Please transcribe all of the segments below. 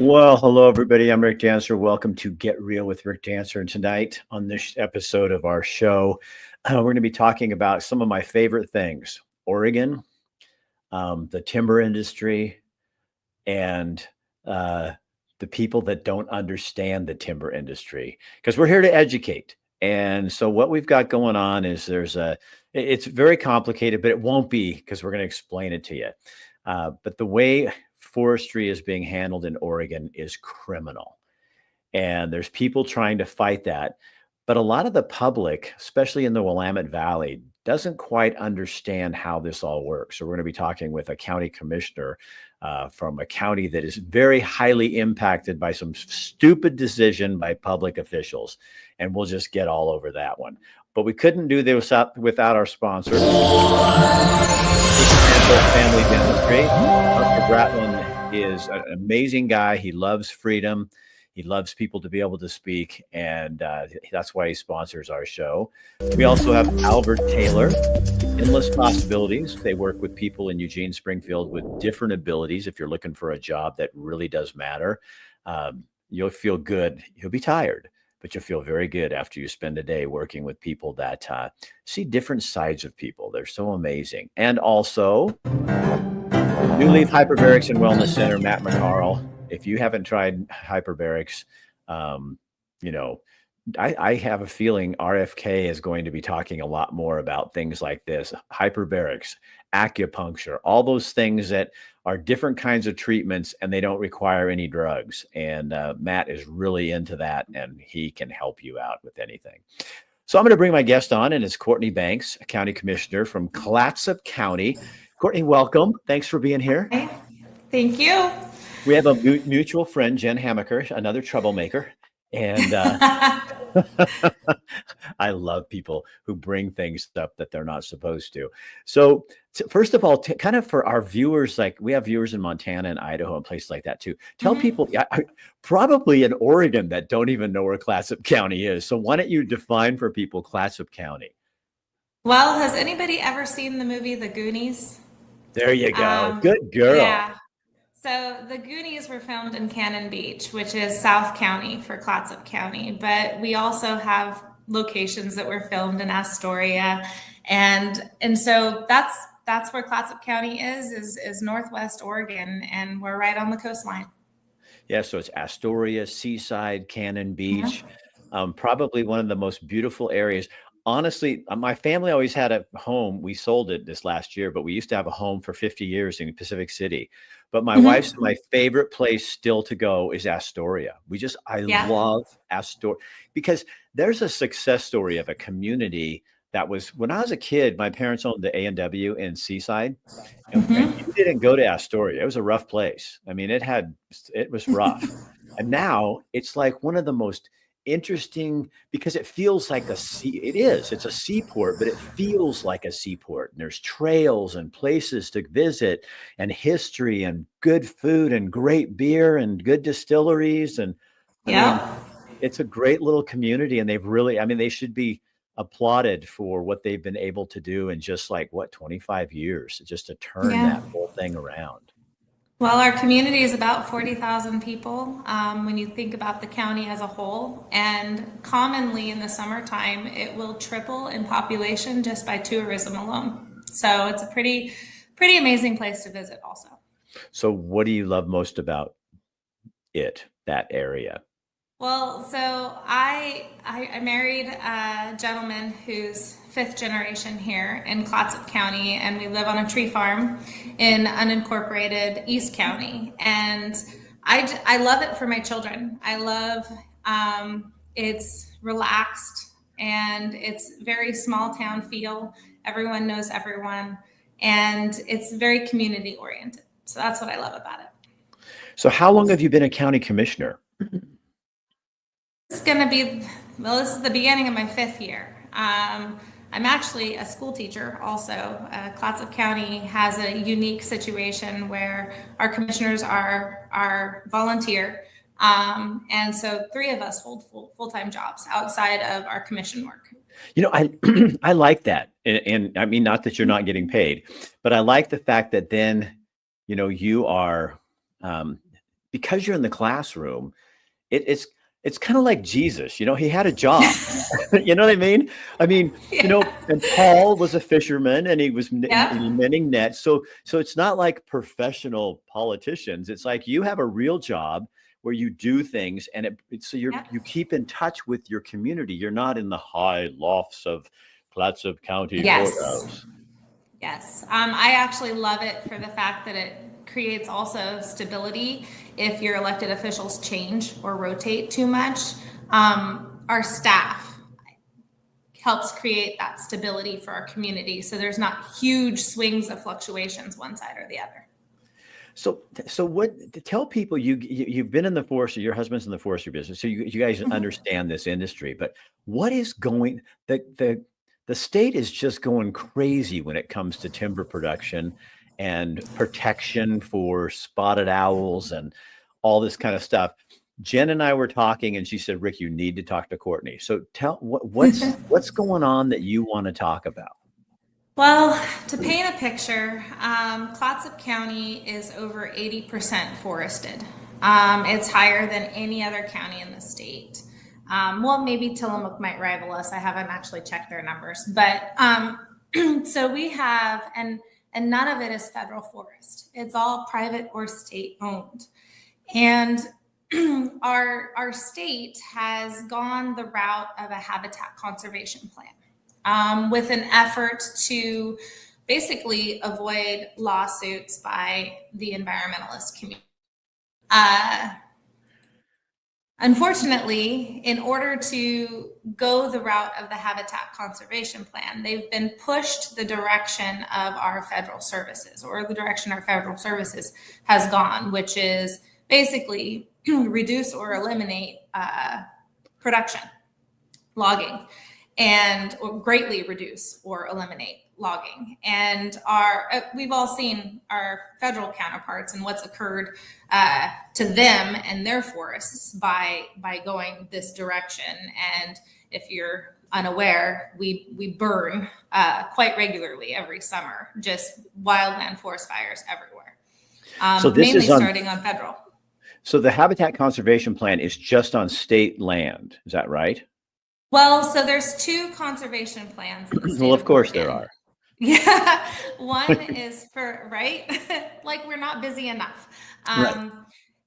Well, hello, everybody. I'm Rick Dancer. Welcome to Get Real with Rick Dancer. And tonight on this episode of our show, we're going to be talking about some of my favorite things: Oregon, the timber industry, and the people that don't understand the timber industry. Because we're here to educate. And so what we've got going on is it's very complicated, but it won't be because we're going to explain it to you. But the way forestry is being handled in Oregon is criminal. And there's people trying to fight that. But a lot of the public, especially in the Willamette Valley, doesn't quite understand how this all works. So we're going to be talking with a county commissioner from a county that is very highly impacted by some stupid decision by public officials. And we'll just get all over that one. But we couldn't do this without our sponsor, Family Dentistry. Dr. Bratland is an amazing guy. He loves freedom. He loves people to be able to speak, and that's why he sponsors our show. We also have Albert Taylor, Endless Possibilities. They work with people in Eugene, Springfield with different abilities. If you're looking for a job that really does matter, you'll feel good. You'll be tired, but you'll feel very good after you spend a day working with people that see different sides of people. They're so amazing. And also, New Leaf Hyperbarics and Wellness Center, Matt McCarl. If you haven't tried hyperbarics, I have a feeling RFK is going to be talking a lot more about things like this: hyperbarics, acupuncture, all those things that are different kinds of treatments and they don't require any drugs. And Matt is really into that, and he can help you out with anything. So I'm going to bring my guest on, and it's Courtney Banks, a county commissioner from Clatsop County. Courtney, welcome. Thanks for being here. Hi. Thank you. We have a mutual friend, Jen Hamaker, another troublemaker. And I love people who bring things up that they're not supposed to. So first of all, kind of for our viewers, like we have viewers in Montana and Idaho and places like that too. Tell people, probably in Oregon, that don't even know where Clatsop County is. So why don't you define for people Clatsop County? Well, has anybody ever seen the movie The Goonies? There you go. Good girl. Yeah. So the Goonies were filmed in Cannon Beach, which is South County for Clatsop County, but we also have locations that were filmed in Astoria, and so that's where Clatsop County is Northwest Oregon, and we're right on the coastline. Yeah, so it's Astoria, Seaside, Cannon Beach, probably one of the most beautiful areas. Honestly, my family always had a home. We sold it this last year, but we used to have a home for 50 years in Pacific City. But my wife's my favorite place still to go is Astoria. I love Astoria because there's a success story of a community that was, when I was a kid, my parents owned the A&W in Seaside, and you didn't go to Astoria. It was a rough place. I mean, it was rough. And now it's like one of the most interesting, because it feels like it's a seaport, but it feels like a seaport, and there's trails and places to visit and history and good food and great beer and good distilleries. And I mean, it's a great little community, and they should be applauded for what they've been able to do in just 25 years, just to turn that whole thing around. Well, our community is about 40,000 people when you think about the county as a whole, and commonly in the summertime, it will triple in population just by tourism alone. So it's a pretty amazing place to visit also. So what do you love most about that area? Well, so I married a gentleman who's fifth generation here in Clatsop County, and we live on a tree farm in unincorporated East County. And I love it for my children. I love it's relaxed, and it's very small town feel. Everyone knows everyone, and it's very community oriented. So that's what I love about it. So how long have you been a county commissioner? This is the beginning of my 5th year. I'm actually a school teacher also. Clatsop County has a unique situation where our commissioners are volunteer. And so 3 of us hold full-time jobs outside of our commission work. I like that. And I mean, not that you're not getting paid, but I like the fact that then, you are because you're in the classroom, it's kind of like Jesus, he had a job. You know what I mean? I mean, and Paul was a fisherman and he was mending nets. So it's not like professional politicians. It's like you have a real job where you do things, and so you keep in touch with your community. You're not in the high lofts of Clatsop County Courthouse. Yes. I actually love it for the fact that it creates also stability if your elected officials change or rotate too much. Our staff helps create that stability for our community, so there's not huge swings of fluctuations one side or the other. So what to tell people, you've been in the forestry, your husband's in the forestry business, so you guys understand this industry, but what is going, the state is just going crazy when it comes to timber production and protection for spotted owls and all this kind of stuff. Jen and I were talking, and she said, Rick, you need to talk to Courtney. So tell what's going on that you want to talk about? Well, to paint a picture, Clatsop County is over 80% forested. It's higher than any other county in the state. Well, maybe Tillamook might rival us. I haven't actually checked their numbers, but so we have, and none of it is federal forest. It's all private or state owned. And our state has gone the route of a habitat conservation plan with an effort to basically avoid lawsuits by the environmentalist community. Unfortunately, in order to go the route of the habitat conservation plan, they've been pushed the direction of our federal services, or the direction our federal services has gone, which is basically reduce or eliminate production, logging, or greatly reduce or eliminate logging. And we've all seen our federal counterparts and what's occurred to them and their forests by going this direction. And if you're unaware, we burn quite regularly every summer, just wildland forest fires everywhere. So this mainly is starting on federal. So the Habitat Conservation Plan is just on state land. Is that right? Well, so there's two conservation plans. Well, of course there are. Yeah, one is for, right? Like we're not busy enough. Right.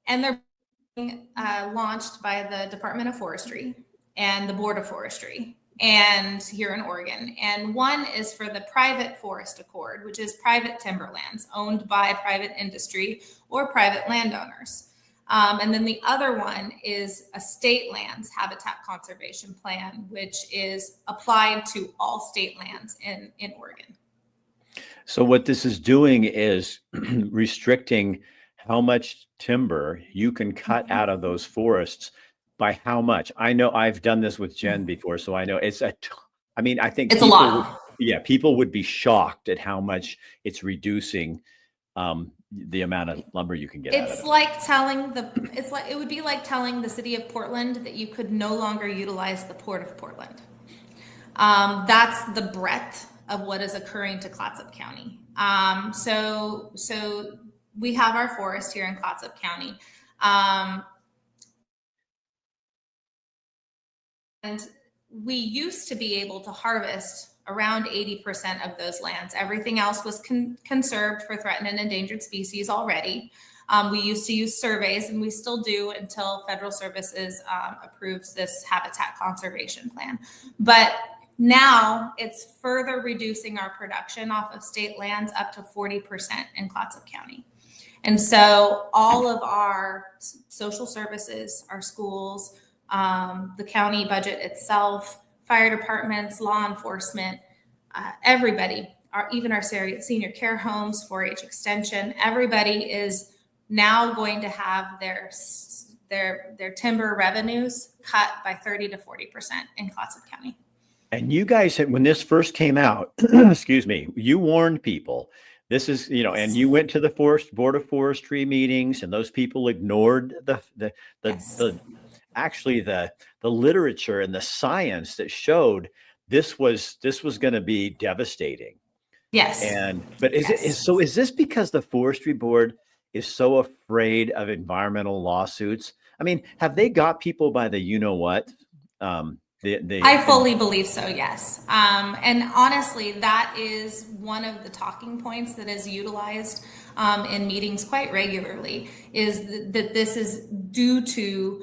And they're being launched by the Department of Forestry and the Board of Forestry and here in Oregon. And one is for the private forest accord, which is private timberlands owned by private industry or private landowners. And then the other one is a state lands habitat conservation plan, which is applied to all state lands in Oregon. So what this is doing is restricting how much timber you can cut out of those forests by how much. I know I've done this with Jen before, so I know I think it's a lot. People would be shocked at how much it's reducing the amount of lumber you can get out of it. It would be like telling the city of Portland that you could no longer utilize the port of Portland. That's the breadth of what is occurring to Clatsop County. So we have our forest here in Clatsop County. And we used to be able to harvest around 80% of those lands. Everything else was conserved for threatened and endangered species already. We used to use surveys, and we still do until Federal Services approves this habitat conservation plan. But now it's further reducing our production off of state lands up to 40% in Clatsop County. And so all of our social services, our schools, the county budget itself, fire departments, law enforcement, everybody, even our senior care homes, 4-H extension, everybody is now going to have their timber revenues cut by 30 to 40% in Clatsop County. And you guys, when this first came out, excuse me, you warned people. This is, and you went to the Board of Forestry meetings, and those people ignored the literature and the science that showed this was going to be devastating. Yes. Is this because the Forestry Board is so afraid of environmental lawsuits. I mean, have they got people by the you know what? I fully believe so, yes. And honestly, that is one of the talking points that is utilized in meetings quite regularly, is that this is due to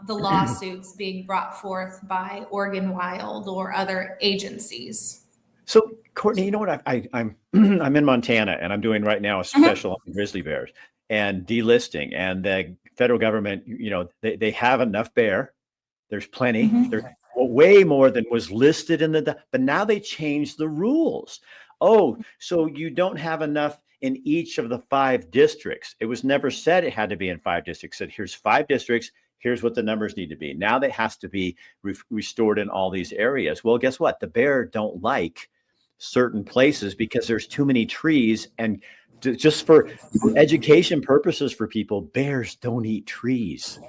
the lawsuits being brought forth by Oregon Wild or other agencies. So, Courtney, you know what? I'm I'm in Montana, and I'm doing right now a special on grizzly bears and delisting. And the federal government, they have enough bear. There's plenty. There's way more than was listed in but now they changed the rules. Oh, so you don't have enough in each of the 5 districts. It was never said it had to be in 5 districts. It said, here's 5 districts. Here's what the numbers need to be. Now that has to be restored in all these areas. Well, guess what? The bear don't like certain places because there's too many trees. And just for education purposes for people, bears don't eat trees.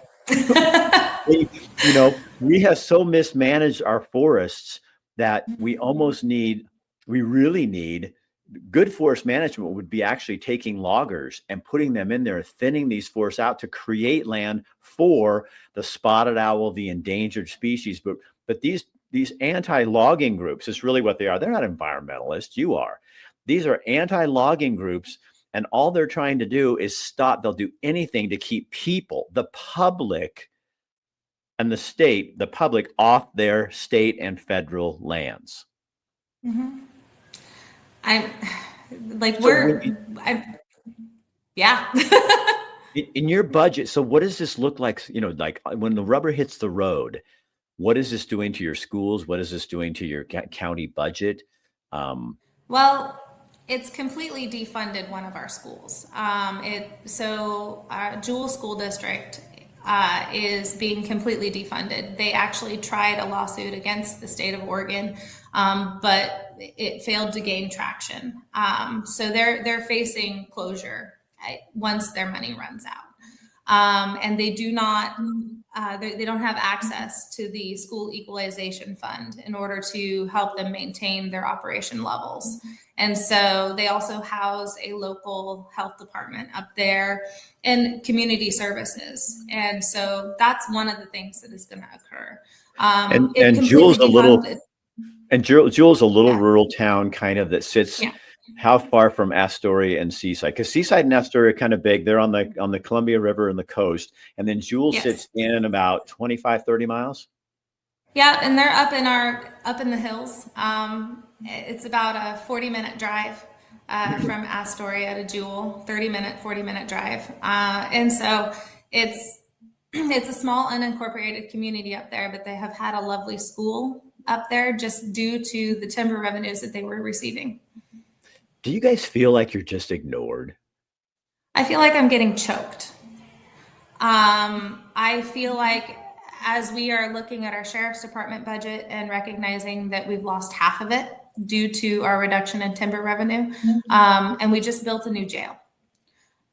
We have so mismanaged our forests that we really need good forest management would be actually taking loggers and putting them in there, thinning these forests out to create land for the spotted owl, the endangered species. But these anti-logging groups is really what they are. They're not environmentalists. You are. These are anti-logging groups. And all they're trying to do is stop. They'll do anything to keep people, the public, and the public off their state and federal lands. Yeah. In your budget, so what does this look like? Like when the rubber hits the road, what is this doing to your schools? What is this doing to your county budget? Well, it's completely defunded one of our schools. Our Jewel School District is being completely defunded. They actually tried a lawsuit against the state of Oregon, but it failed to gain traction. So they're facing closure once their money runs out, and they do not. They don't have access to the school equalization fund in order to help them maintain their operation levels. And so they also house a local health department up there and community services. And so that's one of the things that is going to occur. And Jewel's a little rural town kind of that sits how far from Astoria and Seaside? Because Seaside and Astoria are kind of big. They're on the Columbia River and the coast. And then Jewel sits in about 25, 30 miles. Yeah, and they're up in the hills. It's about a 40-minute drive from Astoria to Jewel, 40-minute drive. And so it's a small unincorporated community up there, but they have had a lovely school up there just due to the timber revenues that they were receiving. Do you guys feel like you're just ignored? I feel like I'm getting choked. I feel like as we are looking at our sheriff's department budget and recognizing that we've lost half of it due to our reduction in timber revenue, and we just built a new jail.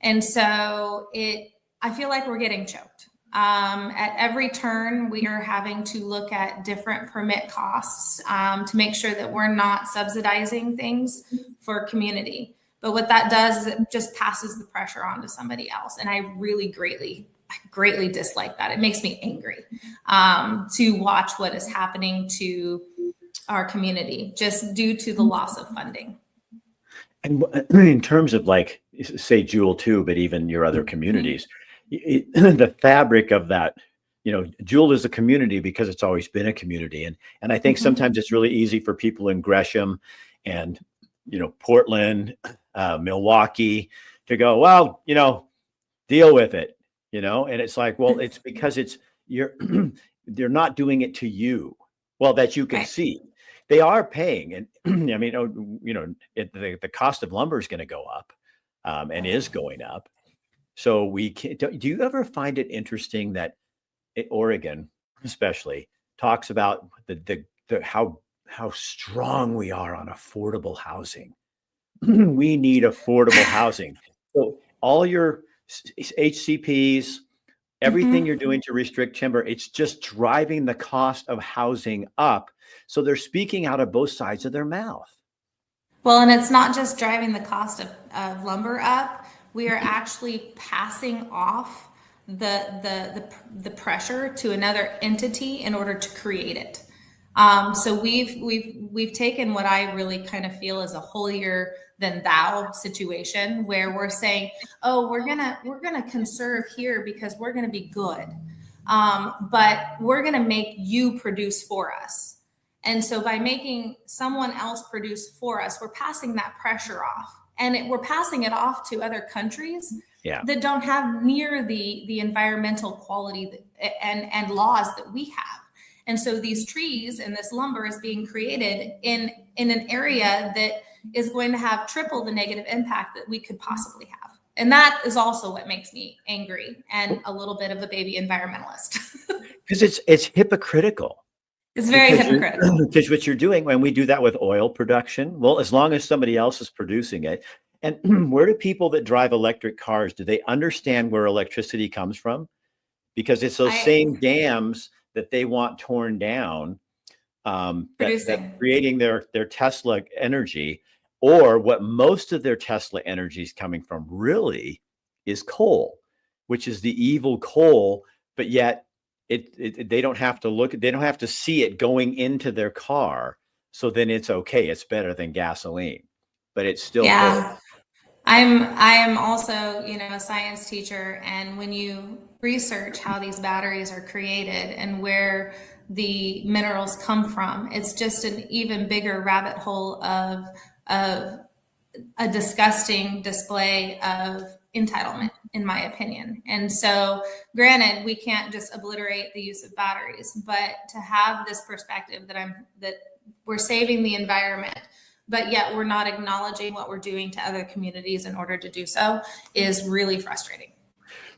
And so I feel like we're getting choked. At every turn, we are having to look at different permit costs to make sure that we're not subsidizing things for community. But what that does is it just passes the pressure on to somebody else. And I really greatly dislike that. It makes me angry to watch what is happening to our community just due to the loss of funding. And in terms of like, say Jewel too, but even your other communities, the fabric of that, Jewel is a community because it's always been a community. And I think sometimes it's really easy for people in Gresham and, Portland, Milwaukee to go, well, deal with it, and it's like, well, it's because they're not doing it to you. Well, that you can see. They are paying. And I mean, the cost of lumber is going to go up and is going up. So we can't. Do you ever find it interesting that Oregon, especially, talks about how strong we are on affordable housing? We need affordable housing. So all your HCPs, everything you're doing to restrict timber, it's just driving the cost of housing up. So they're speaking out of both sides of their mouth. Well, and it's not just driving the cost of lumber up, we are actually passing off the pressure to another entity in order to create it. So we've taken what I really kind of feel is a holier than thou situation, where we're saying, oh, we're gonna conserve here because we're gonna be good, but we're gonna make you produce for us. And so by making someone else produce for us, we're passing that pressure off, and we're passing it off to other countries that don't have near the environmental quality and laws that we have. And so these trees and this lumber is being created in an area that is going to have triple the negative impact that we could possibly have. And that is also what makes me angry and a little bit of a baby environmentalist. Because it's hypocritical. It's very hypocritical. Because what you're doing, when we do that with oil production, well, as long as somebody else is producing it. And where do people that drive electric cars, do they understand where electricity comes from? Because it's those same dams that they want torn down, that creating their Tesla energy, or what most of their Tesla energy is coming from really is coal, which is the evil coal, but yet they don't have to see it going into their car. So then it's okay. It's better than gasoline, but it's still coal. I am also, a science teacher, and when you research how these batteries are created and where the minerals come from, it's just an even bigger rabbit hole of a disgusting display of entitlement, in my opinion. And so, granted, we can't just obliterate the use of batteries, but to have this perspective that we're saving the environment, but yet we're not acknowledging what we're doing to other communities in order to do so is really frustrating.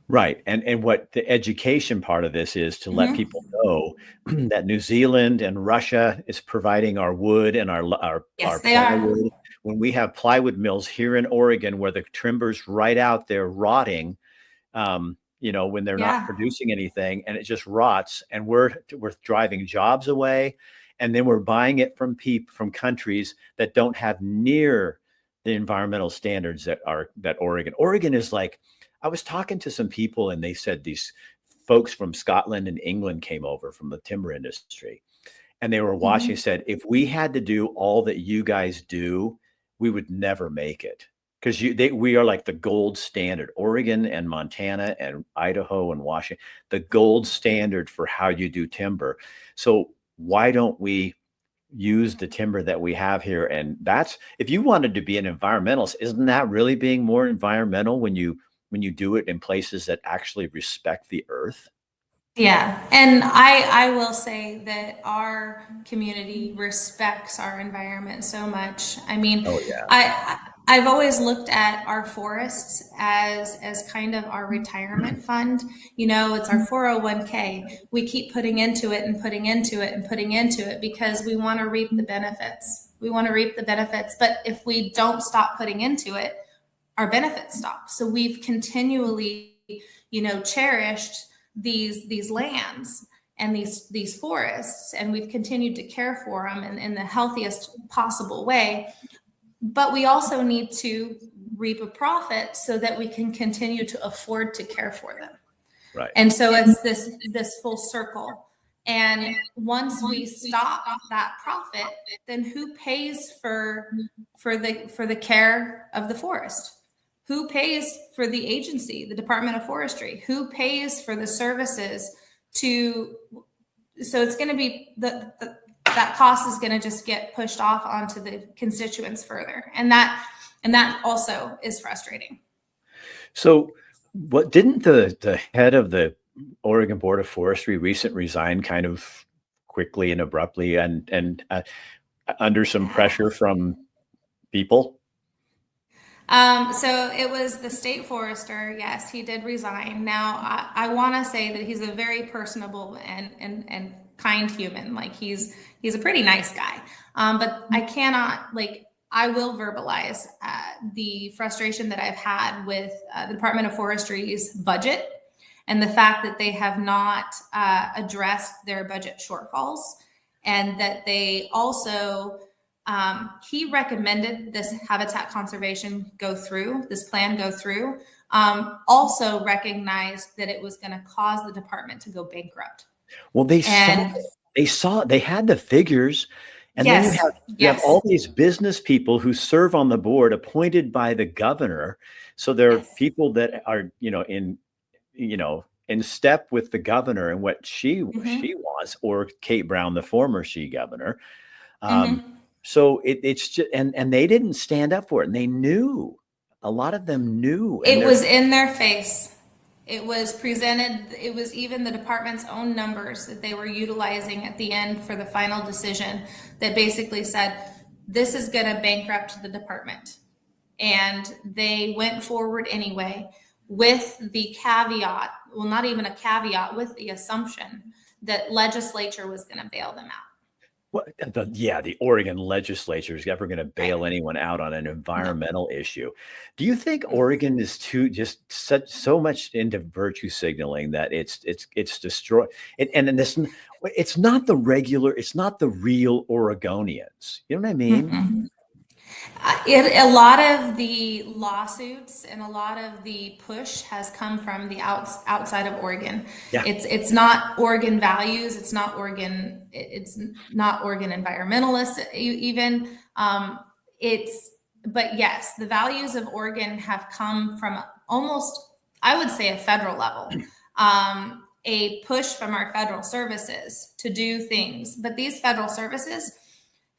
Right. And what the education part of this is to let people know that New Zealand and Russia is providing our wood and our plywood. When we have plywood mills here in Oregon where the timber's right out there rotting, when they're not producing anything, and it just rots, and we're driving jobs away. And then we're buying it from countries that don't have near the environmental standards that Oregon is like. I was talking to some people, and they said these folks from Scotland and England came over from the timber industry, and they were watching. Said, if we had to do all that you guys do, we would never make it, because we are like the gold standard. Oregon and Montana and Idaho and Washington, the gold standard for how you do timber. So why don't we use the timber that we have here? And that's, if you wanted to be an environmentalist, isn't that really being more environmental when you do it in places that actually respect the earth? Yeah. And I will say that our community respects our environment so much. I mean, I've always looked at our forests as kind of our retirement fund. It's our 401k. We keep putting into it and putting into it and putting into it because we want to reap the benefits. But if we don't stop putting into it, our benefits stop. So we've continually, cherished these lands and these forests, and we've continued to care for them in the healthiest possible way. But we also need to reap a profit so that we can continue to afford to care for them. Right. And so it's this full circle. And once we stop that profit, then who pays for the care of the forest? Who pays for the agency, the Department of Forestry? Who pays for the services so it's going to be that cost is going to just get pushed off onto the constituents further. And that also is frustrating. So what didn't the head of the Oregon Board of Forestry resign kind of quickly and abruptly and under some pressure from people? So it was the state forester. Yes, he did resign. Now, I want to say that he's a very personable and kind human. Like he's a pretty nice guy. But I cannot, I will verbalize the frustration that I've had with the Department of Forestry's budget and the fact that they have not addressed their budget shortfalls, and that they also He recommended this habitat conservation this plan go through, also recognized that it was going to cause the department to go bankrupt. Well, they had the figures. And then you have all these business people who serve on the board appointed by the governor. So they're people that are, in step with the governor and what she wants, or Kate Brown, the former governor. So it's just, and they didn't stand up for it. And they knew, a lot of them knew. It was in their face. It was presented. It was even the department's own numbers that they were utilizing at the end for the final decision that basically said, this is going to bankrupt the department. And they went forward anyway with the caveat, well, not even a caveat, with the assumption that legislature was going to bail them out. Well, the Oregon legislature is never going to bail anyone out on an environmental issue. Do you think Oregon is so much into virtue signaling that it's destroyed? It's not the real Oregonians. You know what I mean? Mm-hmm. A lot of the lawsuits and a lot of the push has come from the outside of Oregon. Yeah. It's not Oregon values. It's not Oregon environmentalists even. But yes, the values of Oregon have come from almost, I would say, a federal level. A push from our federal services to do things. But these federal services,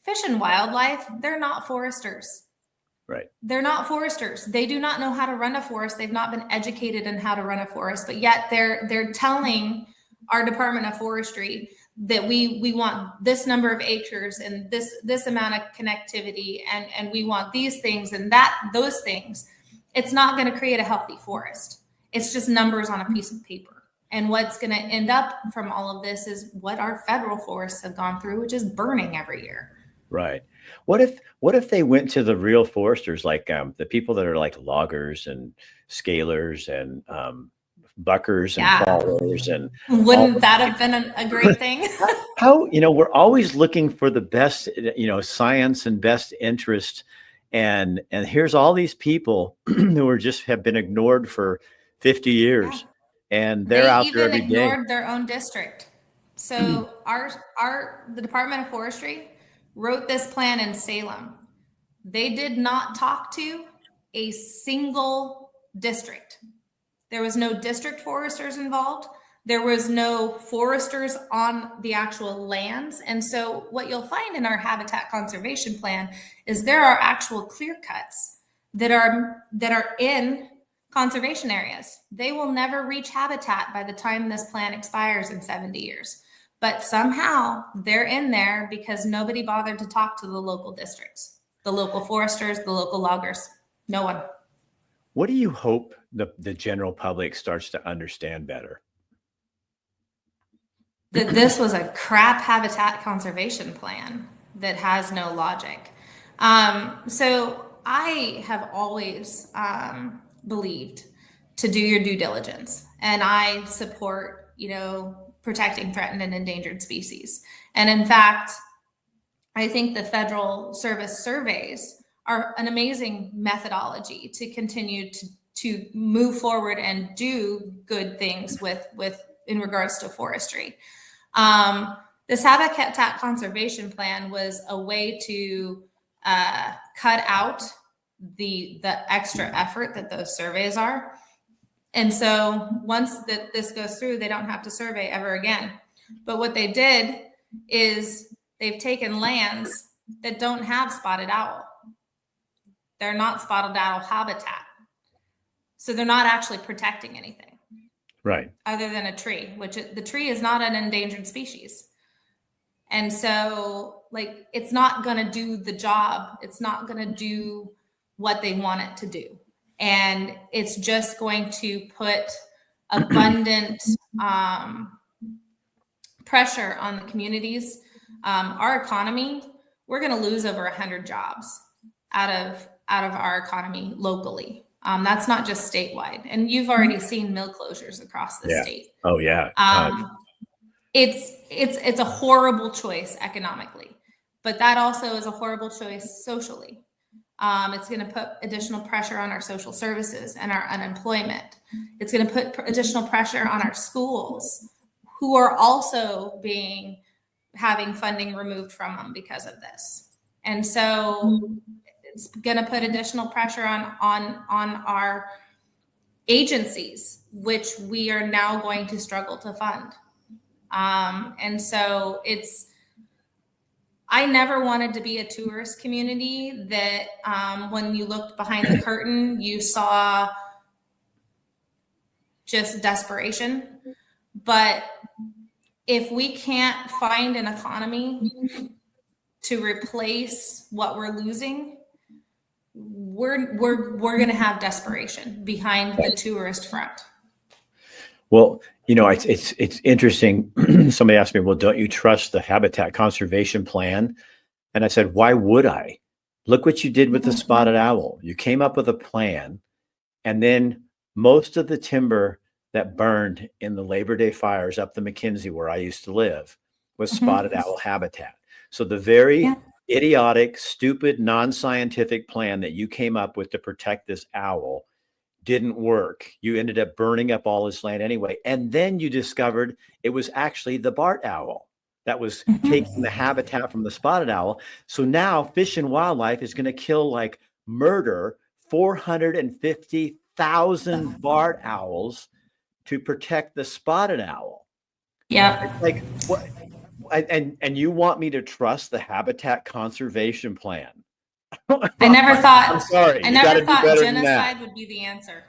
Fish and Wildlife, they're not foresters. Right. They're not foresters. They do not know how to run a forest. They've not been educated in how to run a forest, but yet they're telling our Department of Forestry that we want this number of acres and this amount of connectivity and we want these things and those things. It's not going to create a healthy forest. It's just numbers on a piece of paper. And what's going to end up from all of this is what our federal forests have gone through, which is burning every year. Right. What if they went to the real foresters, like the people that are like loggers and scalers and buckers and fallers, and wouldn't that have been a great thing? How we're always looking for the best, science and best interest, and here's all these people who have been ignored for 50 years, and they're out there every day. They even ignored their own district. So the Department of Forestry wrote this plan in Salem. They did not talk to a single district. There was no district foresters involved. There was no foresters on the actual lands. And so what you'll find in our habitat conservation plan is there are actual clear cuts that are in conservation areas. They will never reach habitat by the time this plan expires in 70 years. But somehow they're in there because nobody bothered to talk to the local districts, the local foresters, the local loggers, no one. What do you hope the general public starts to understand better? That this was a crap habitat conservation plan that has no logic. So I have always believed to do your due diligence, and I support, protecting threatened and endangered species. And in fact, I think the Federal Service surveys are an amazing methodology to continue to move forward and do good things with in regards to forestry. This habitat conservation plan was a way to cut out the extra effort that those surveys are. And so once this goes through, they don't have to survey ever again. But what they did is they've taken lands that don't have spotted owl. They're not spotted owl habitat. So they're not actually protecting anything. Right. Other than a tree, which the tree is not an endangered species. And so it's not going to do the job. It's not going to do what they want it to do. And it's just going to put abundant pressure on the communities. Our economy, we're going to lose over 100 jobs out of our economy locally. That's not just statewide. And you've already seen mill closures across the state. Oh yeah. It's a horrible choice economically. but that also is a horrible choice socially. It's going to put additional pressure on our social services and our unemployment. It's going to put additional pressure on our schools, who are also having funding removed from them because of this. And so it's going to put additional pressure on our agencies, which we are now going to struggle to fund. And so I never wanted to be a tourist community that when you looked behind the curtain, you saw just desperation. But if we can't find an economy to replace what we're losing, we're going to have desperation behind the tourist front. Well, it's interesting. Somebody asked me, well, don't you trust the habitat conservation plan? And I said, why would I? Look what you did with the spotted owl. You came up with a plan, and then most of the timber that burned in the Labor Day fires up the McKinsey, where I used to live, was spotted owl habitat. So the very idiotic, stupid, non-scientific plan that you came up with to protect this owl didn't work. You ended up burning up all this land anyway. And then you discovered it was actually the barred owl that was taking the habitat from the spotted owl. So now Fish and Wildlife is going to murder 450,000 barred owls to protect the spotted owl. Yeah. Like what? And you want me to trust the habitat conservation plan? I never thought. I'm sorry. I never thought genocide would be the answer.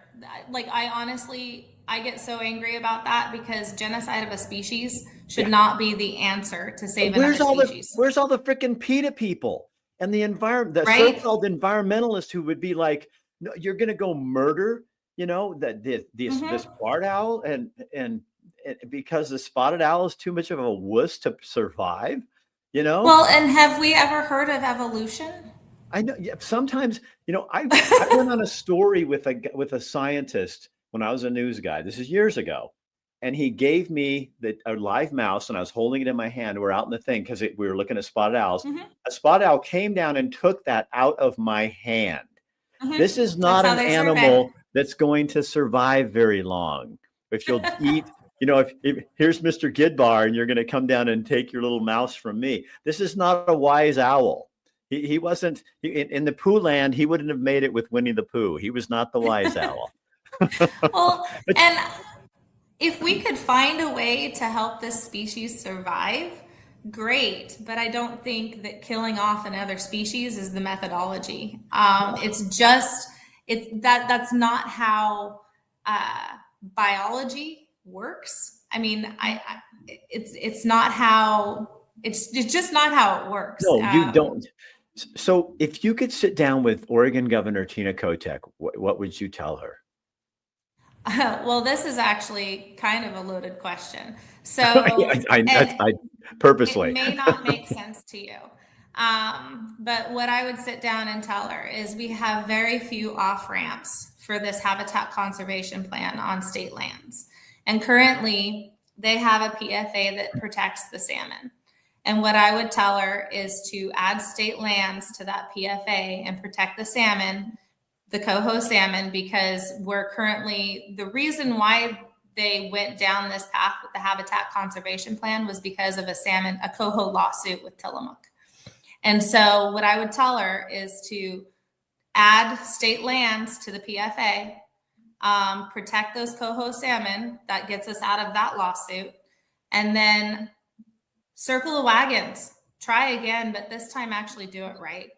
I get so angry about that, because genocide of a species should not be the answer to save another species. Where's all the freaking PETA people and the environment, the so-called environmentalists who would be like, no, you're going to go murder, this barred owl and because the spotted owl is too much of a wuss to survive, Well, and have we ever heard of evolution? I know. Yeah, sometimes, I went on a story with a scientist when I was a news guy. This is years ago, and he gave me a live mouse, and I was holding it in my hand. We're out in the thing because we were looking at spotted owls. A spotted owl came down and took that out of my hand. This is not an animal that's going to survive very long. If you'll eat, if here's Mr. Gidbar, and you're going to come down and take your little mouse from me. This is not a wise owl. He wasn't in the Pooh land. He wouldn't have made it with Winnie the Pooh. He was not the wise owl. Well, and if we could find a way to help this species survive, great. But I don't think that killing off another species is the methodology. That's not how biology works. I mean, it's just not how it works. No, you don't. So if you could sit down with Oregon Governor Tina Kotek, what would you tell her? Well, this is actually kind of a loaded question. So I purposely. It may not make sense to you. But what I would sit down and tell her is we have very few off-ramps for this habitat conservation plan on state lands. And currently they have a PFA that protects the salmon. And what I would tell her is to add state lands to that PFA and protect the salmon, the coho salmon, because the reason why they went down this path with the habitat conservation plan was because of a coho lawsuit with Tillamook. And so what I would tell her is to add state lands to the PFA, protect those coho salmon. That gets us out of that lawsuit. And then circle the wagons, try again, but this time actually do it right.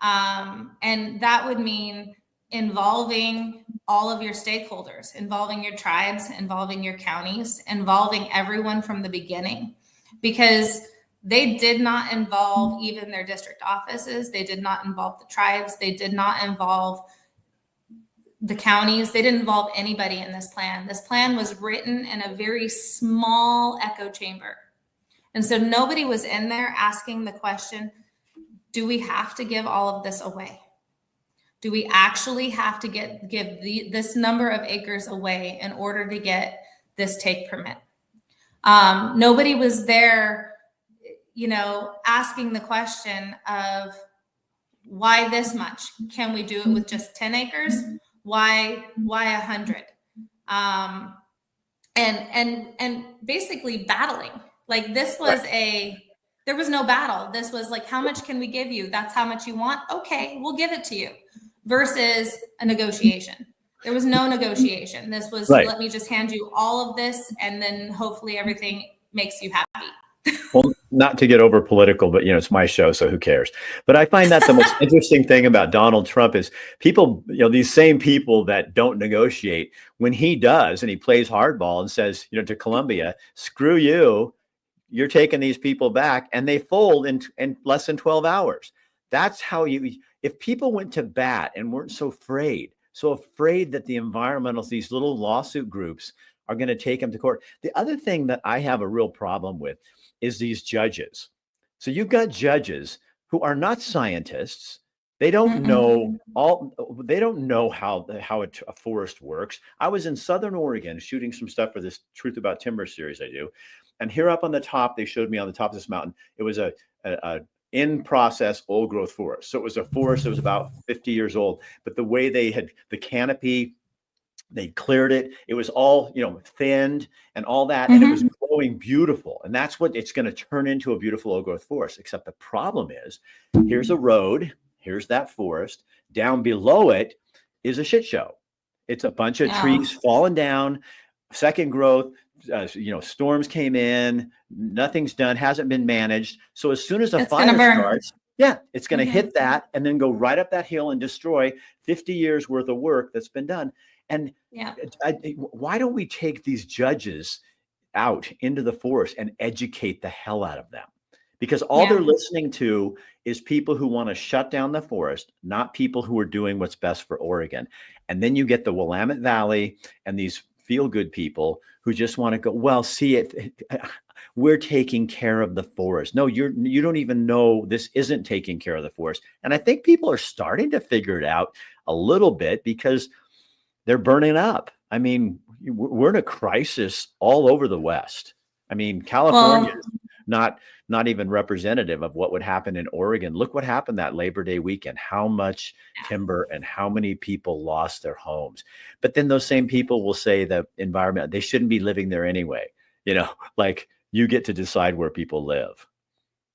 And that would mean involving all of your stakeholders, involving your tribes, involving your counties, involving everyone from the beginning, because they did not involve even their district offices. They did not involve the tribes. They did not involve the counties. They didn't involve anybody in this plan. This plan was written in a very small echo chamber. And so nobody was in there asking the question, do we have to give all of this away? Do we actually have to give this number of acres away in order to get this take permit? Nobody was there. asking the question of why this much? Can we do it with just 10 acres? Why 100? And basically battling. Like this was there was no battle. This was like, how much can we give you? That's how much you want. Okay, we'll give it to you, versus a negotiation. There was no negotiation. This was, let me just hand you all of this, and then hopefully everything makes you happy. Well, not to get over political, but it's my show, so who cares? But I find that the most interesting thing about Donald Trump is people, these same people that don't negotiate, when he does, and he plays hardball and says, to Colombia, screw you, you're taking these people back, and they fold in less than 12 hours. That's how if people went to bat and weren't so afraid that the environmentalists, these little lawsuit groups, are going to take them to court. The other thing that I have a real problem with is these judges. So you've got judges who are not scientists. They don't know they don't know how a forest works. I was in Southern Oregon shooting some stuff for this Truth About Timber series I do. And here up on the top, they showed me on the top of this mountain, it was a in process old growth forest. So it was a forest that was about 50 years old, but the way they had the canopy, they cleared it. It was all, thinned and all that. And it was growing beautiful. And that's what it's going to turn into, a beautiful old growth forest. Except the problem is, here's a road. Here's that forest. Down below it is a shit show. It's a bunch of trees falling down, second growth. Storms came in, nothing's done, hasn't been managed. So as soon as a fire starts, it's going to hit that and then go right up that hill and destroy 50 years worth of work that's been done. And why don't we take these judges out into the forest and educate the hell out of them? Because all they're listening to is people who want to shut down the forest, not people who are doing what's best for Oregon. And then you get the Willamette Valley and these feel-good people who just want to go, well, see it. We're taking care of the forest. No, you don't even know this isn't taking care of the forest. And I think people are starting to figure it out a little bit because they're burning up. I mean, we're in a crisis all over the West. I mean, California is not even representative of what would happen in Oregon. Look what happened that Labor Day weekend, how much timber and how many people lost their homes. But then those same people will say the environment, they shouldn't be living there anyway. Like you get to decide where people live.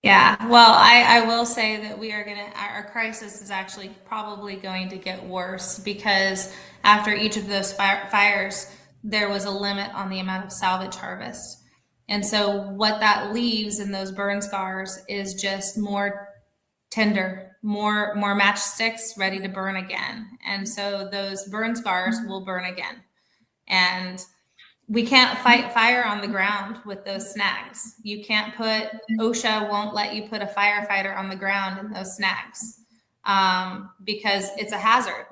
Yeah, well, I will say that our crisis is actually probably going to get worse, because after each of those fires, there was a limit on the amount of salvage harvest. And so what that leaves in those burn scars is just more tinder, more matchsticks ready to burn again. And so those burn scars will burn again. And we can't fight fire on the ground with those snags. You can't OSHA won't let you put a firefighter on the ground in those snags because it's a hazard.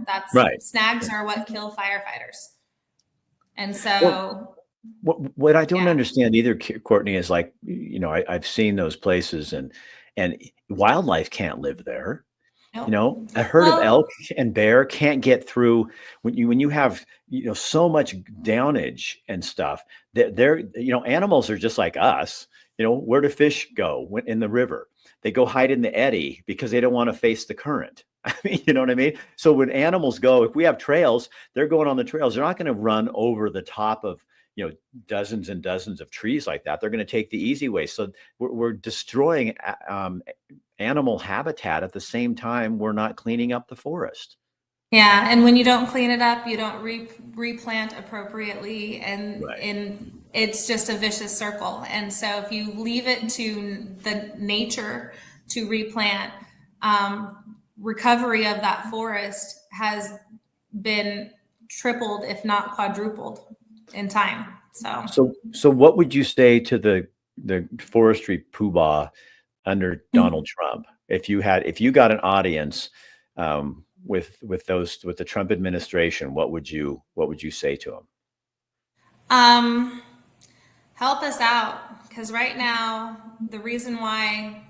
Snags are what kill firefighters. And so... What I don't understand either, Courtney, is like, I've seen those places and wildlife can't live there. Nope. A herd of elk and bear can't get through when you have, so much downage and stuff. They're animals are just like us. Where do fish go in the river? They go hide in the eddy because they don't want to face the current. I mean, you know what I mean? So when animals go, if we have trails, they're going on the trails. They're not going to run over the top of dozens and dozens of trees like that. They're going to take the easy way. So we're destroying animal habitat at the same time we're not cleaning up the forest. Yeah, and when you don't clean it up, you don't replant appropriately, and it's just a vicious circle. And so if you leave it to the nature to replant, recovery of that forest has been tripled, if not quadrupled, in time. So what would you say to the forestry poobah under Donald Trump if you got an audience with the Trump administration? What would you say to them? Help us out, because right now the reason why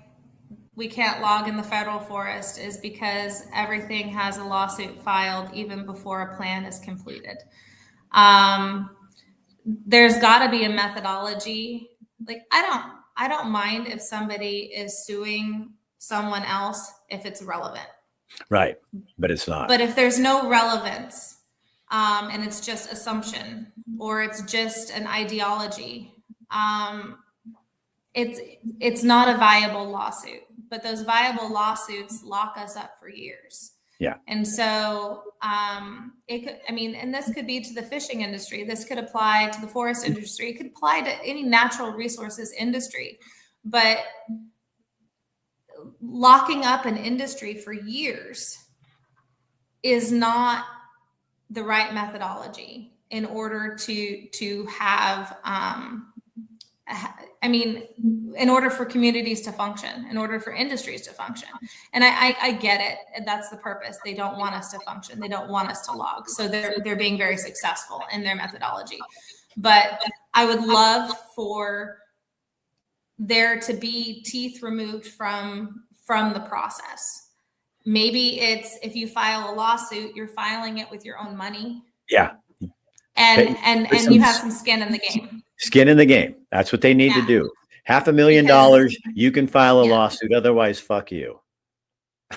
we can't log in the federal forest is because everything has a lawsuit filed even before a plan is completed. There's got to be a methodology. Like, I I don't mind if somebody is suing someone else if it's relevant. Right. But it's not. But if there's no relevance, and it's just assumption, or it's just an ideology, it's not a viable lawsuit. But those viable lawsuits lock us up for years. Yeah. And so it could, I mean, and this could be to the fishing industry. This could apply to the forest industry. It could apply to any natural resources industry. But locking up an industry for years is not the right methodology in order to have, in order for communities to function, in order for industries to function. And I get it. That's the purpose. They don't want us to function. They don't want us to log. So they're being very successful in their methodology. But I would love for there to be teeth removed from the process. Maybe it's, if you file a lawsuit, you're filing it with your own money. Yeah. And you have some skin in the game. Skin in the game. That's what they need to do. $500,000, you can file a lawsuit. Otherwise, fuck you.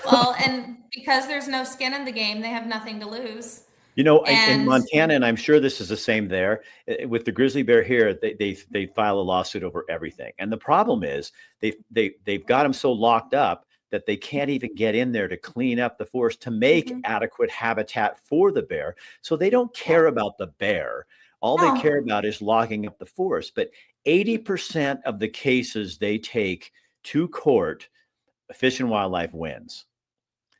Well, and because there's no skin in the game, they have nothing to lose. You know, in Montana, and I'm sure this is the same there, with the grizzly bear here, they file a lawsuit over everything. And the problem is they've got them so locked up that they can't even get in there to clean up the forest to make adequate habitat for the bear. So they don't care about the bear. All they care about is logging up the forest. But 80% of the cases they take to court, Fish and Wildlife wins.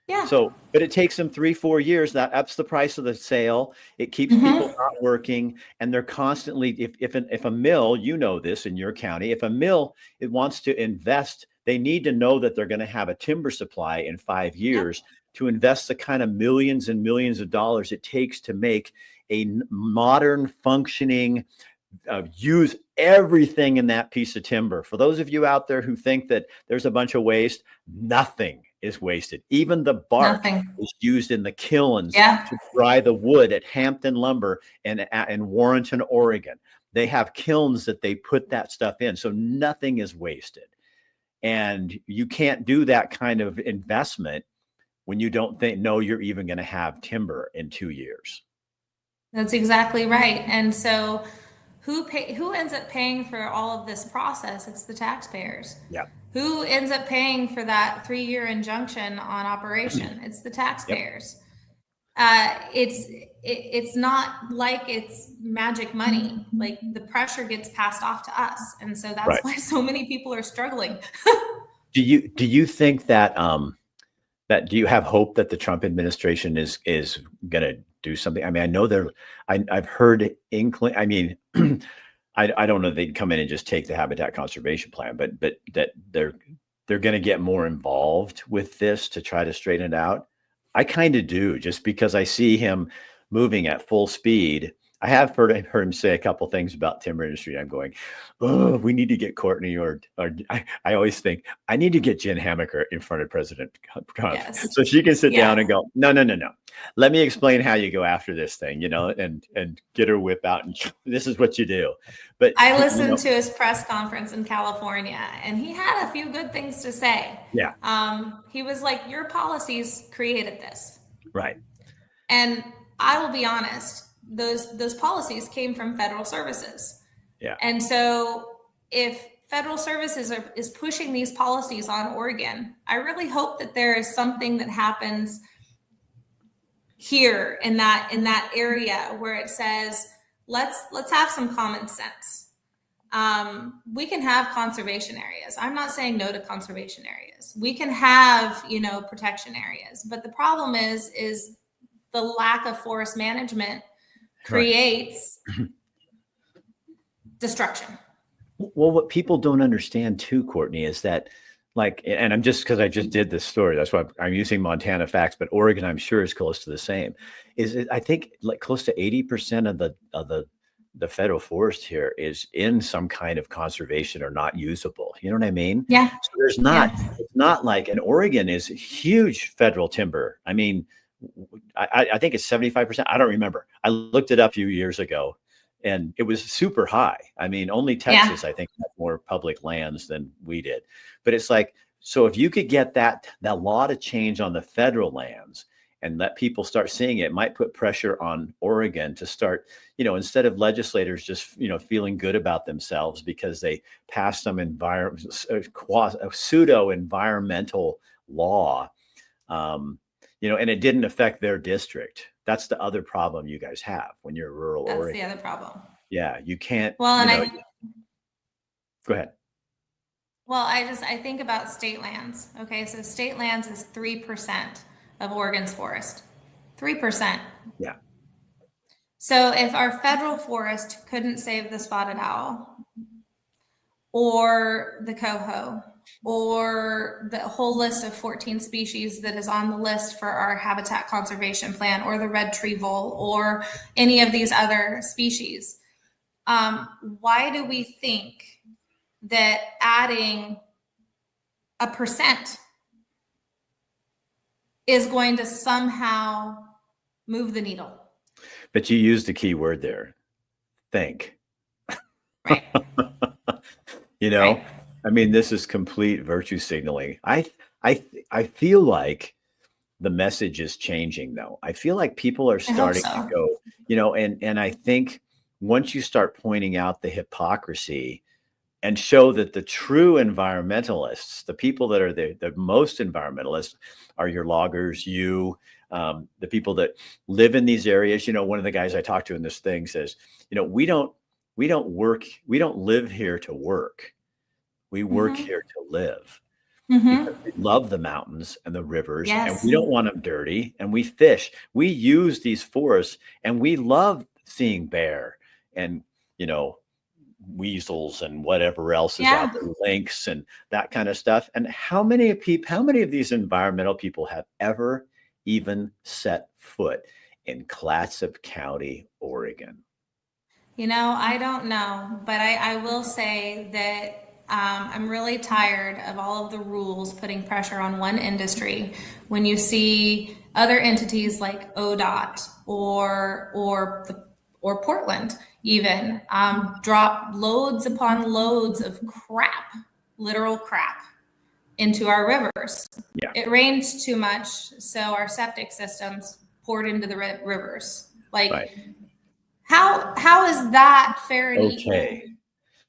Yeah. So, but it takes them 3-4 years. That ups the price of the sale. It keeps people not working, and they're constantly. If a mill, you know this in your county, if a mill it wants to invest, they need to know that they're going to have a timber supply in 5 years to invest the kind of millions and millions of dollars it takes to make a modern, functioning, use everything in that piece of timber. For those of you out there who think that there's a bunch of waste, nothing is wasted. Even the bark is used in the kilns to dry the wood at Hampton Lumber in Warrenton, Oregon. They have kilns that they put that stuff in. So nothing is wasted. And you can't do that kind of investment when you don't know you're even going to have timber in 2 years. That's exactly right. And so who ends up paying for all of this process? It's the taxpayers. Yeah. Who ends up paying for that 3-year injunction on operation? It's the taxpayers. It's not like it's magic money. Like the pressure gets passed off to us, and so that's why so many people are struggling. Do you think that do you have hope that the Trump administration is going to do something? I mean, I know I've heard inkling. I mean, I don't know if they'd come in and just take the habitat conservation plan, but that they're going to get more involved with this to try to straighten it out. I kind of do, just because I see him moving at full speed. I have heard him say a couple things about timber industry. I'm going, oh, we need to get Courtney or I always think I need to get Jen Hamaker in front of President Trump so she can sit down and go, no. Let me explain how you go after this thing, and get her whip out. And this is what you do. But I listened to his press conference in California, and he had a few good things to say. Yeah. He was like, your policies created this. Right. And I will be honest, those policies came from federal services. Yeah. And so if federal services is pushing these policies on Oregon, I really hope that there is something that happens here in that area where it says, let's have some common sense. We can have conservation areas. I'm not saying no to conservation areas. We can have, protection areas, but the problem is the lack of forest management creates destruction. Well, what people don't understand too, Courtney, is that and I'm just, because I just did this story, that's why I'm using Montana facts, but Oregon, I'm sure, is close to the same. I think like close to 80% of the federal forest here is in some kind of conservation or not usable. You know what I mean? Yeah. So it's not like, and Oregon is huge federal timber. I mean, I think it's 75%. I don't remember. I looked it up a few years ago. and it was super high. I mean, only Yeah. Texas, I think, had more public lands than we did. But it's like, so if you could get that law to change on the federal lands and let people start seeing it, it might put pressure on Oregon to start, instead of legislators just, feeling good about themselves because they passed some pseudo environmental law, and it didn't affect their district. That's the other problem you guys have when you're rural That's Oregon. the other problem. Yeah, you can't, Well, and go ahead. Well, I think about state lands. Okay, so state lands is 3% of Oregon's forest. 3%. Yeah. So if our federal forest couldn't save the spotted owl or the coho or the whole list of 14 species that is on the list for our habitat conservation plan, or the red tree vole, or any of these other species, why do we think that adding a percent is going to somehow move the needle? But you used the key word there, think. Right. Right. I mean, this is complete virtue signaling. I feel like the message is changing, though. I feel like people are starting to go, and I think once you start pointing out the hypocrisy and show that the true environmentalists, the people that are the most environmentalists, are your loggers, the people that live in these areas. One of the guys I talked to in this thing says, we don't live here to work. We work here to live. Because we love the mountains and the rivers, and we don't want them dirty, and we fish. We use these forests, and we love seeing bear and, weasels and whatever else is out there, lynx and that kind of stuff. And how many of these environmental people have ever even set foot in Clatsop County, Oregon? I don't know, but I will say that I'm really tired of all of the rules putting pressure on one industry. When you see other entities like ODOT or Portland even drop loads upon loads of crap, literal crap, into our rivers. Yeah. It rained too much, so our septic systems poured into the rivers. How is that fair and okay?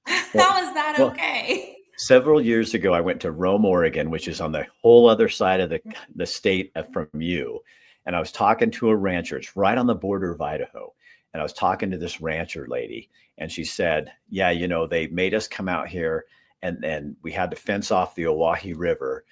How is that okay? Several years ago, I went to Rome, Oregon, which is on the whole other side of the state from you. And I was talking to a rancher. It's right on the border of Idaho. And I was talking to this rancher lady, and she said, yeah, they made us come out here, and we had to fence off the Owyhee River,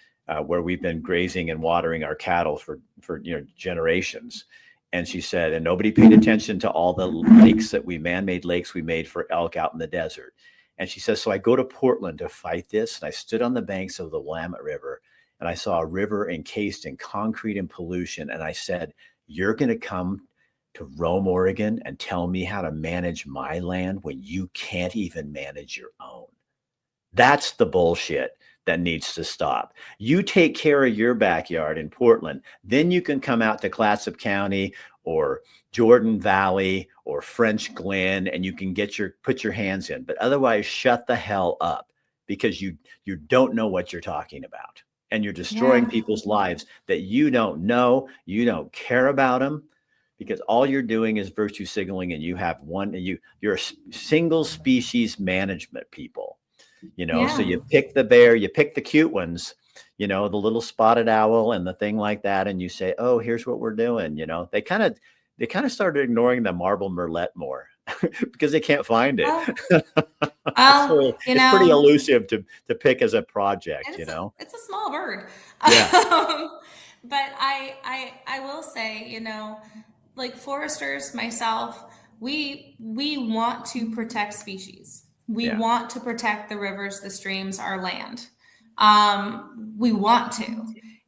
where we've been grazing and watering our cattle for generations. And she said, and nobody paid attention to all the lakes man-made lakes we made for elk out in the desert. And she says, so I go to Portland to fight this. And I stood on the banks of the Willamette River, and I saw a river encased in concrete and pollution. And I said, you're going to come to Rome, Oregon, and tell me how to manage my land when you can't even manage your own? That's the bullshit that needs to stop. You take care of your backyard in Portland, then you can come out to Clatsop County or Jordan Valley or French Glen, and you can put your hands in. But otherwise, shut the hell up, because you don't know what you're talking about, and you're destroying people's lives that you don't know. You don't care about them, because all you're doing is virtue signaling, and you're a single species management people. So you pick the bear, you pick the cute ones, the little spotted owl and the thing like that. And you say, oh, here's what we're doing. They kind of started ignoring the marble murrelet more because they can't find it. So it's pretty elusive to pick as a project, It's a small bird. Yeah. But I will say, like foresters, myself, we want to protect species. We want to protect the rivers, the streams, our land. We want to,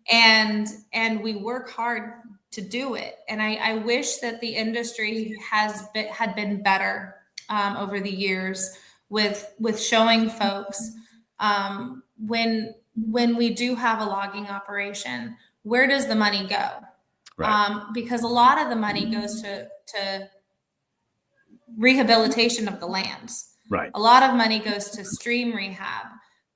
and we work hard to do it. And I wish that the industry had been better over the years with showing folks when we do have a logging operation, where does the money go? Right. Because a lot of the money goes to rehabilitation of the lands. Right. A lot of money goes to stream rehab,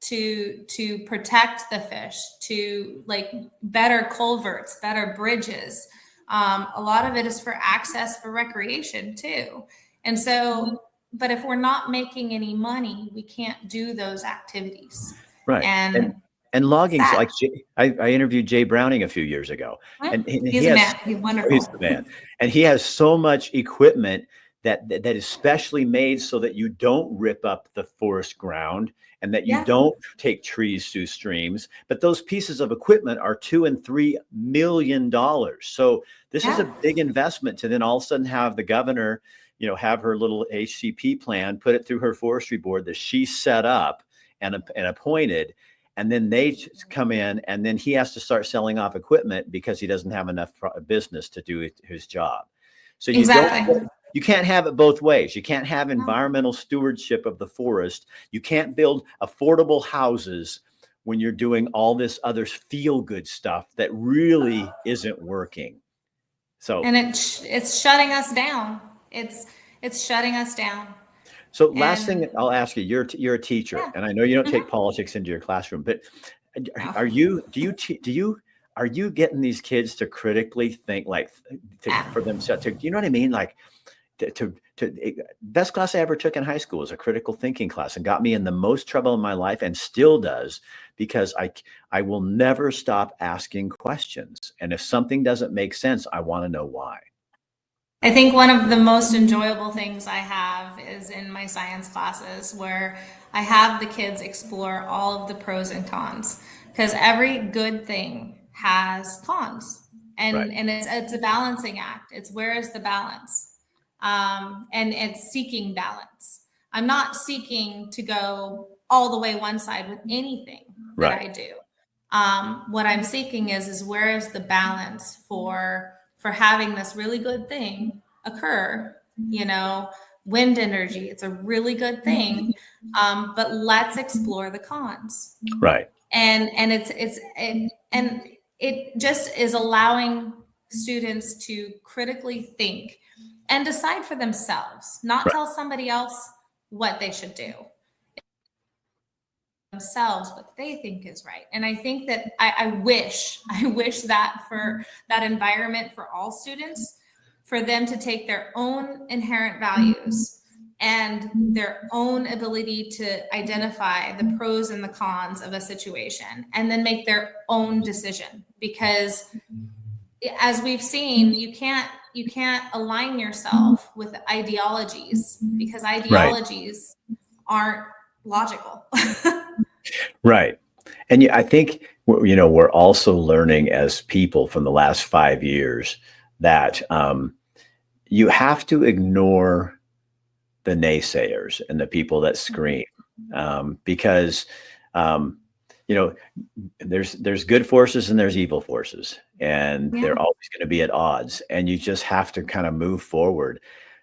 to protect the fish, to like better culverts, better bridges. A lot of it is for access for recreation too. And so, but if we're not making any money, we can't do those activities. Right. And logging's like, I interviewed Jay Browning a few years ago, and he's a man. He's wonderful. He's the man, and he has so much equipment that is specially made so that you don't rip up the forest ground and that you don't take trees through streams. But those pieces of equipment are $2 and $3 million. So this is a big investment to then all of a sudden have the governor, have her little HCP plan, put it through her forestry board that she set up and appointed. And then they come in, and then he has to start selling off equipment because he doesn't have enough business to do his job. So you can't have it both ways. You can't have environmental stewardship of the forest. You can't build affordable houses when you're doing all this other feel-good stuff that really isn't working. So, and it's shutting us down. It's shutting us down. So last thing I'll ask you, you're a teacher, and I know you don't take politics into your classroom, but are you getting these kids to critically think, like for themselves? Do you know what I mean? Like to best class I ever took in high school was a critical thinking class, and got me in the most trouble in my life, and still does, because I will never stop asking questions. And if something doesn't make sense, I want to know why. I think one of the most enjoyable things I have is in my science classes, where I have the kids explore all of the pros and cons, because every good thing has cons, and it's a balancing act. It's where is the balance, and it's seeking balance. I'm not seeking to go all the way one side with anything that I do. What I'm seeking is where is the balance for having this really good thing occur. Wind energy, it's a really good thing, but let's explore the cons. Right. And it just is allowing students to critically think and decide for themselves, not tell somebody else what they should do. Themselves what they think is right. And I think that I wish that for that environment for all students, for them to take their own inherent values and their own ability to identify the pros and the cons of a situation, and then make their own decision. Because as we've seen, you can't align yourself with ideologies, because ideologies aren't logical. Right. And I think, we're also learning as people from the last 5 years that you have to ignore the naysayers and the people that scream, because, there's good forces and there's evil forces, and they're always going to be at odds, and you just have to kind of move forward.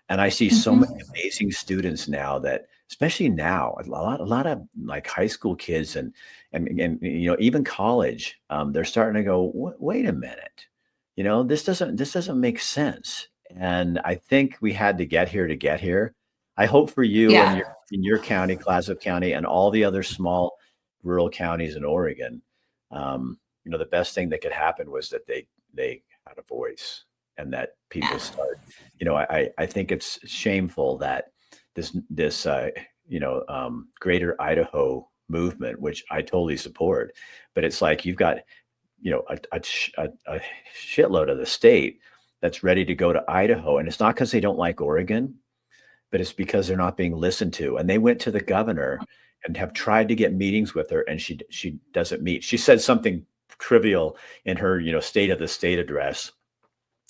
And I see so many amazing students now that, especially now, a lot of like high school kids and even college, they're starting to go, wait a minute, this doesn't make sense. And I think we had to get here. I hope for you and in your county, Clatsop County, and all the other small rural counties in Oregon, the best thing that could happen was that they had a voice, and that people start, I think it's shameful that this Greater Idaho movement, which I totally support, but it's like you've got, a shitload of the state that's ready to go to Idaho. And it's not because they don't like Oregon, but it's because they're not being listened to. And they went to the governor and have tried to get meetings with her, and she doesn't meet. She said something trivial in her, state of the state address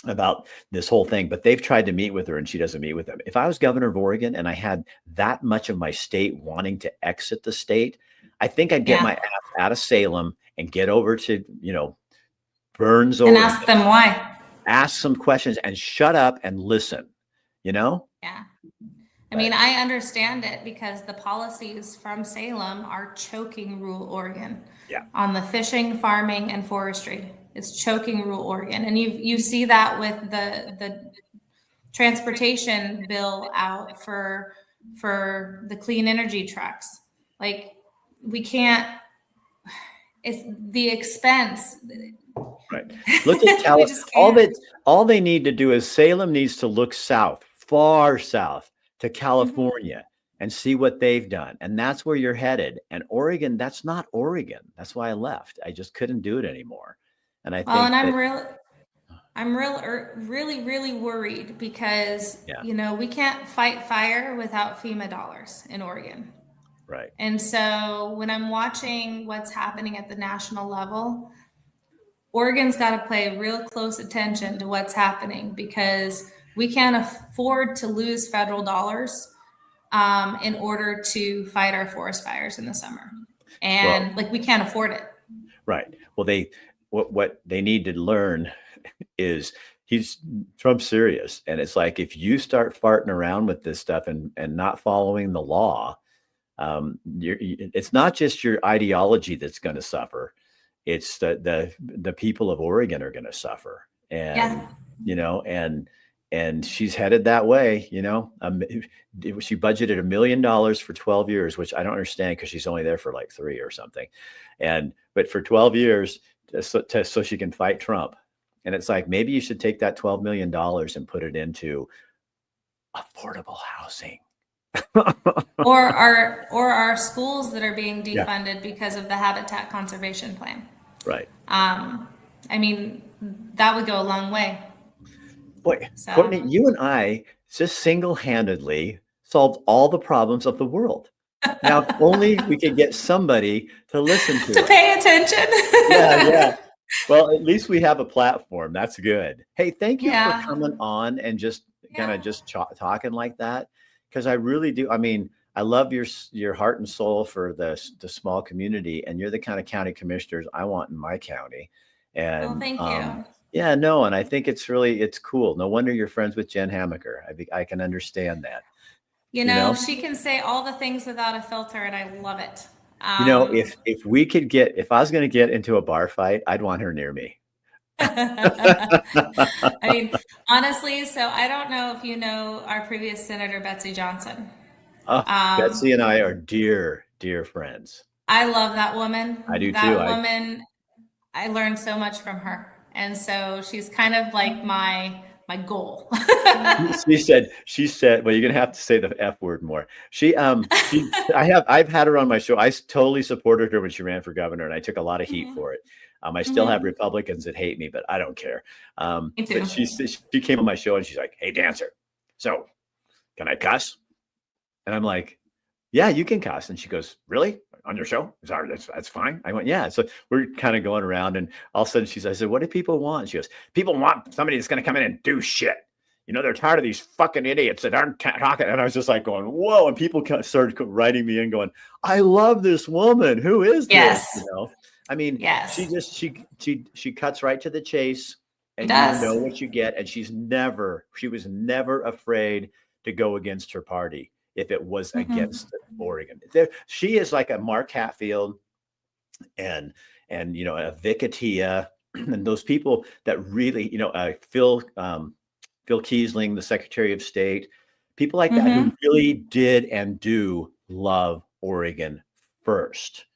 about this whole thing, but they've tried to meet with her and she doesn't meet with them. If I was governor of Oregon and I had that much of my state wanting to exit the state, I think I'd get my ass out of Salem and get over to, Burns, and ask them why. Ask some questions and shut up and listen, Yeah. I mean, I understand it, because the policies from Salem are choking rural Oregon on the fishing, farming, and forestry. It's choking rural Oregon. And you see that with transportation bill out for the clean energy trucks. Like, we can't, it's the expense. Right. Look at We just can't. all they need to do is Salem needs to look south, far south to California and see what they've done. And that's where you're headed. And Oregon, that's not Oregon. That's why I left. I just couldn't do it anymore. And I think Well, and I'm really worried because, we can't fight fire without FEMA dollars in Oregon. Right. And so when I'm watching what's happening at the national level, Oregon's got to pay real close attention to what's happening, because we can't afford to lose federal dollars in order to fight our forest fires in the summer. And we can't afford it. Right. Well, what they need to learn is Trump's serious. And it's like, if you start farting around with this stuff and not following the law, it's not just your ideology that's going to suffer. It's the people of Oregon are going to suffer. And, and she's headed that way, she budgeted $1 million for 12 years, which I don't understand, because she's only there for like 3 or something. But for 12 years, so she can fight Trump. And it's like, maybe you should take that $12 million and put it into affordable housing. or our schools that are being defunded because of the habitat conservation plan. Right. I mean, that would go a long way. Boy, Courtney, you and I just single-handedly solved all the problems of the world. Now, if only we could get somebody to listen to it. Pay attention. Yeah. Well, at least we have a platform. That's good. Hey, thank you for coming on and just kind of just talking like that, because I really do. I mean, I love your heart and soul for the small community, and you're the kind of county commissioners I want in my county. And thank you. Yeah, no, and I think it's cool. No wonder you're friends with Jen Hamaker. I can understand that. She can say all the things without a filter, and I love it. If I was going to get into a bar fight, I'd want her near me. I mean, honestly, so I don't know if you know our previous Senator, Betsy Johnson. Betsy and I are dear friends. I love that woman. I do too. That woman, I learned so much from her. And so she's kind of like my goal. she said, well, you're going to have to say the F word more. I've had her on my show. I totally supported her when she ran for governor, and I took a lot of heat for it. I still have Republicans that hate me, but I don't care. But she came on my show and she's like, "Hey, Dancer, so can I cuss?" And I'm like, "Yeah, you can cuss." And she goes, "Really? On your show? Sorry, that's fine." I went, "Yeah." So we're kind of going around, and all of a sudden I said, "What do people want?" She goes, "People want somebody that's going to come in and do shit. They're tired of these fucking idiots that aren't talking." And I was just like going, "Whoa." And people started writing me in going, "I love this woman. Who is this?" I mean, she cuts right to the chase, and you know what you get. And she was never afraid to go against her party if it was against Oregon. She is like a Mark Hatfield and a Vic Attia, and those people that really, Phil Kiesling, the Secretary of State, people like that who really did and do love Oregon first.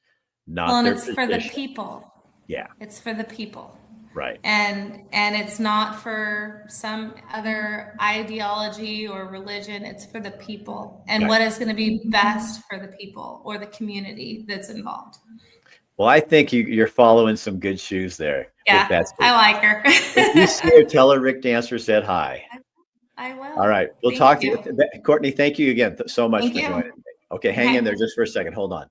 And it's for the people. Yeah. It's for the people. Right. And it's not for some other ideology or religion. It's for the people and what is going to be best for the people or the community that's involved. Well, I think you're following some good shoes there. Yeah, I like her. If you see her, tell her Rick Dancer said hi. I will. All right. We'll talk to you. Courtney, thank you again so much for joining me. Okay, hang in there just for a second. Hold on.